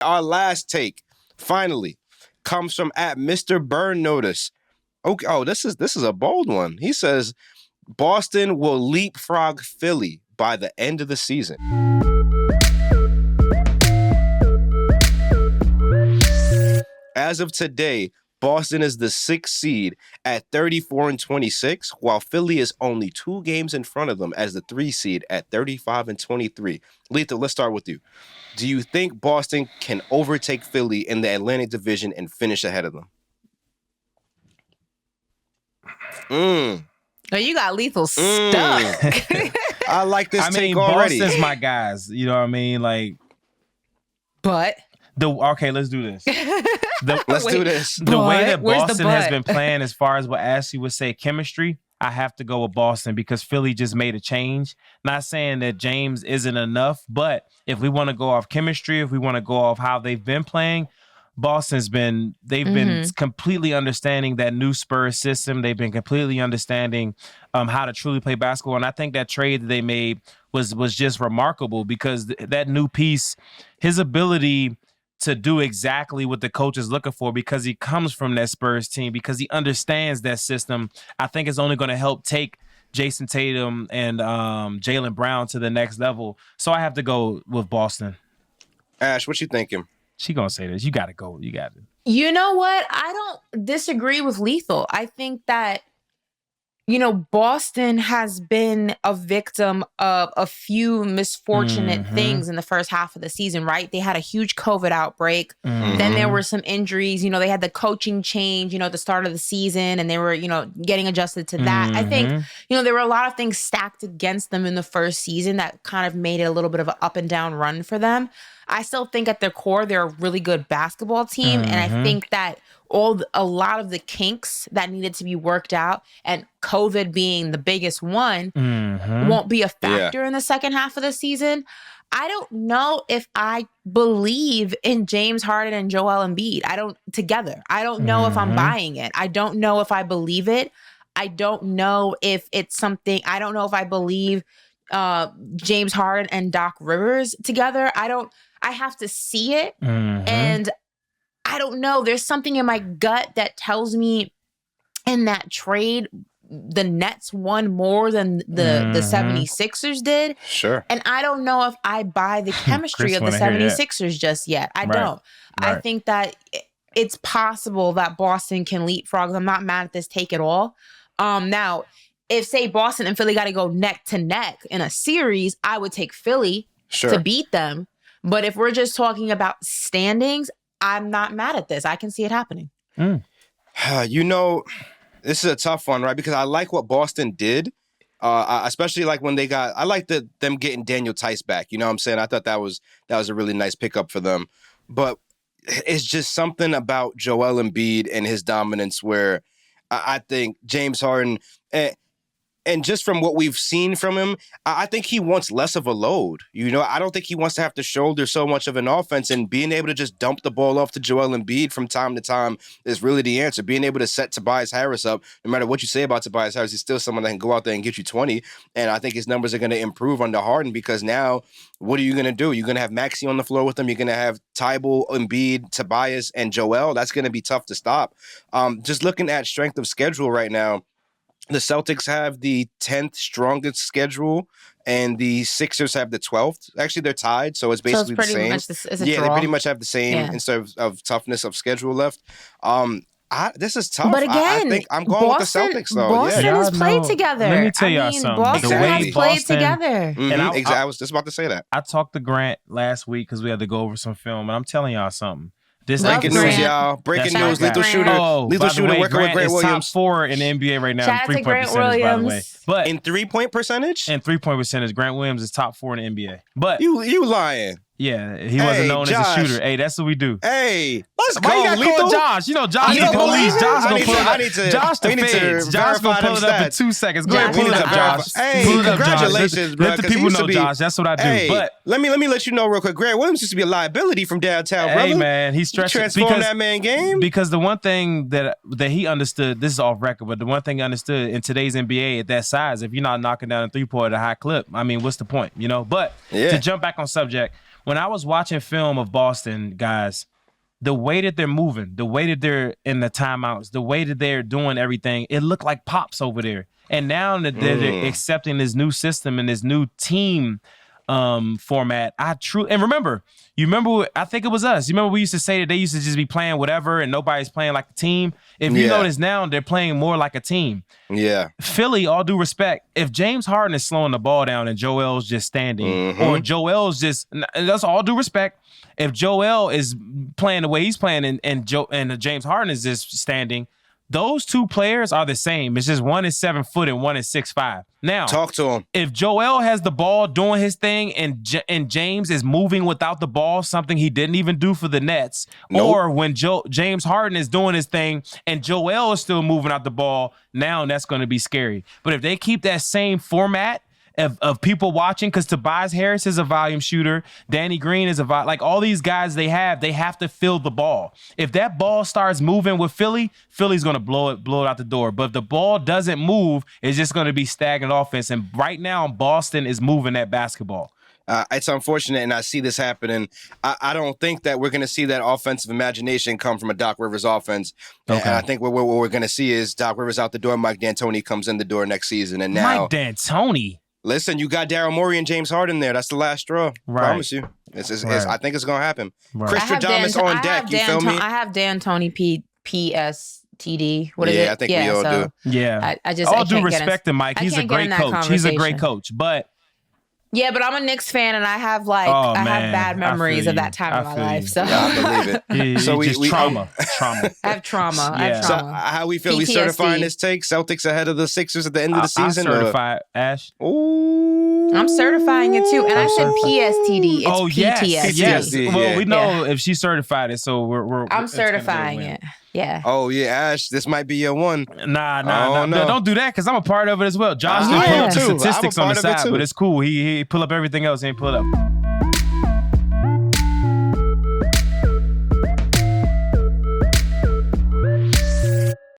Our last take, finally, comes from at Mr. Burn Notice. Okay, this is a bold one. He says Boston will leapfrog Philly by the end of the season. As of today, Boston is the 6th seed at 34-26, while Philly is only 2 games in front of them as the 3 seed at 35-23. Lethal, let's start with you. Do you think Boston can overtake Philly in the Atlantic Division and finish ahead of them? Oh, you got Lethal stuck. I like this take already. Boston's my guys. You know what I mean? Like, but okay, let's do this. Let's do this. The way that Boston has been playing, as far as what Ashley would say, chemistry, I have to go with Boston because Philly just made a change. Not saying that James isn't enough, but if we want to go off chemistry, if we want to go off how they've been playing, they've been completely understanding that new Spurs system. They've been completely understanding how to truly play basketball. And I think that trade that they made was just remarkable because that new piece, his ability to do exactly what the coach is looking for because he comes from that Spurs team, because he understands that system, I think is only going to help take Jason Tatum and Jaylen Brown to the next level. So I have to go with Boston. Ash, what you thinking? She gonna say this. You got to go. You got it. You know what? I don't disagree with Lethal. I think that, Boston has been a victim of a few misfortunate things in the first half of the season, right? They had a huge COVID outbreak. Then there were some injuries. They had the coaching change, at the start of the season, and they were, getting adjusted to that. I think, there were a lot of things stacked against them in the first season that kind of made it a little bit of an up and down run for them. I still think at their core, they're a really good basketball team. And I think that a lot of the kinks that needed to be worked out, and COVID being the biggest one, won't be a factor in the second half of the season. I don't know if I believe in James Harden and Joel Embiid. I don't know if I'm buying it. I don't know if I believe it. I don't know if it's something. I don't know if I believe James Harden and Doc Rivers together. I have to see it. And I don't know. There's something in my gut that tells me in that trade, the Nets won more than the 76ers did. Sure. And I don't know if I buy the chemistry of the 76ers just yet. I don't. Right. I think that it's possible that Boston can leapfrog. I'm not mad at this take at all. Now, if, say, Boston and Philly got to go neck to neck in a series, I would take Philly to beat them. But if we're just talking about standings, I'm not mad at this. I can see it happening. This is a tough one, right? Because I like what Boston did, especially like when I like them getting Daniel Tice back. You know what I'm saying? I thought that was a really nice pickup for them. But it's just something about Joel Embiid and his dominance where I think James Harden, and just from what we've seen from him, I think he wants less of a load. I don't think he wants to have to shoulder so much of an offense, and being able to just dump the ball off to Joel Embiid from time to time is really the answer. Being able to set Tobias Harris up, no matter what you say about Tobias Harris, he's still someone that can go out there and get you 20. And I think his numbers are going to improve under Harden because now, what are you going to do? You're going to have Maxey on the floor with him. You're going to have Tybal, Embiid, Tobias, and Joel. That's going to be tough to stop. Just looking at strength of schedule right now, the Celtics have the 10th strongest schedule, and the Sixers have the 12th. Actually, they're tied, so it's basically the same. They pretty much have the same instead of toughness of schedule left. This is tough. But again, I think I'm going with the Celtics, though. Boston has played together. Let me tell y'all something. Boston has played together. I was just about to say that. I talked to Grant last week because we had to go over some film, and I'm telling y'all something. Breaking news, y'all. Breaking news. Lethal Shooter. Lethal Shooter working with Grant Williams. Top 4 in the NBA right now in three-point percentage, by the way. But in three-point percentage? In three-point percentage, Grant Williams is top 4 in the NBA. But you lying. Yeah, he wasn't known as a shooter. Hey, that's what we do. Hey, let's go. Why you gotta call Josh? Josh is the police. Josh gonna pull it up. Josh the feds. Josh gonna pull it up in 2 seconds. Go ahead, pull it up, Josh. Hey, congratulations, bro. Let the people know, Josh. That's what I do. Hey, but let me let you know real quick. Grant Williams used to be a liability from downtown, brother. Hey, man, he's stretching. Transformed that man game. Because the one thing that he understood, this is off record, but the one thing he understood in today's NBA at that size, if you're not knocking down a 3-point at a high clip, I mean, what's the point? But to jump back on subject, when I was watching film of Boston, guys, the way that they're moving, the way that they're in the timeouts, the way that they're doing everything, it looked like Pops over there. And now that they're accepting this new system and this new team format, and remember, I think it was us. You remember we used to say that they used to just be playing whatever and nobody's playing like a team. If you notice now, they're playing more like a team. Yeah. Philly, all due respect, if James Harden is slowing the ball down and Joel's just standing, or Joel's just, that's all due respect. If Joel is playing the way he's playing and James Harden is just standing, those two players are the same. It's just one is 7 foot and one is 6'5". Now, talk to him. If Joel has the ball doing his thing and James is moving without the ball, something he didn't even do for the Nets, or when James Harden is doing his thing and Joel is still moving out the ball, now that's going to be scary. But if they keep that same format of people watching, because Tobias Harris is a volume shooter, Danny Green is like all these guys they have to fill the ball. If that ball starts moving with Philly's going to blow it out the door. But if the ball doesn't move, it's just going to be stagnant offense. And right now, Boston is moving that basketball. It's unfortunate, and I see this happening. I don't think that we're going to see that offensive imagination come from a Doc Rivers offense. Okay. And I think what we're going to see is Doc Rivers out the door, Mike D'Antoni comes in the door next season. And now Mike D'Antoni. Listen, you got Daryl Morey and James Harden there. That's the last straw. Right. Promise you. I think it's going to happen. Right. Chris Stradamus on deck. You feel me? I have D'Antoni PSTD. What is it? Yeah, I think we all do. Yeah. I all due respect to Mike. He's a great coach. He's a great coach. But yeah, but I'm a Knicks fan, and I have have bad memories of that time of my life. So yeah, I believe it. So we trauma. I have trauma. Yeah. So how we feel? PTSD. We certifying this take Celtics ahead of the Sixers at the end of the season? I certify Ash. Ooh, I'm certifying it too, and I said PSTD. It's PTSD. Yes. Well, we know if she certified it, so I'm certifying it. Yeah. Oh yeah, Ash, this might be your one. Nah. Don't do that because I'm a part of it as well. Josh can pull up the statistics on the side, but it's cool. He pull up everything else. He ain't pull it up.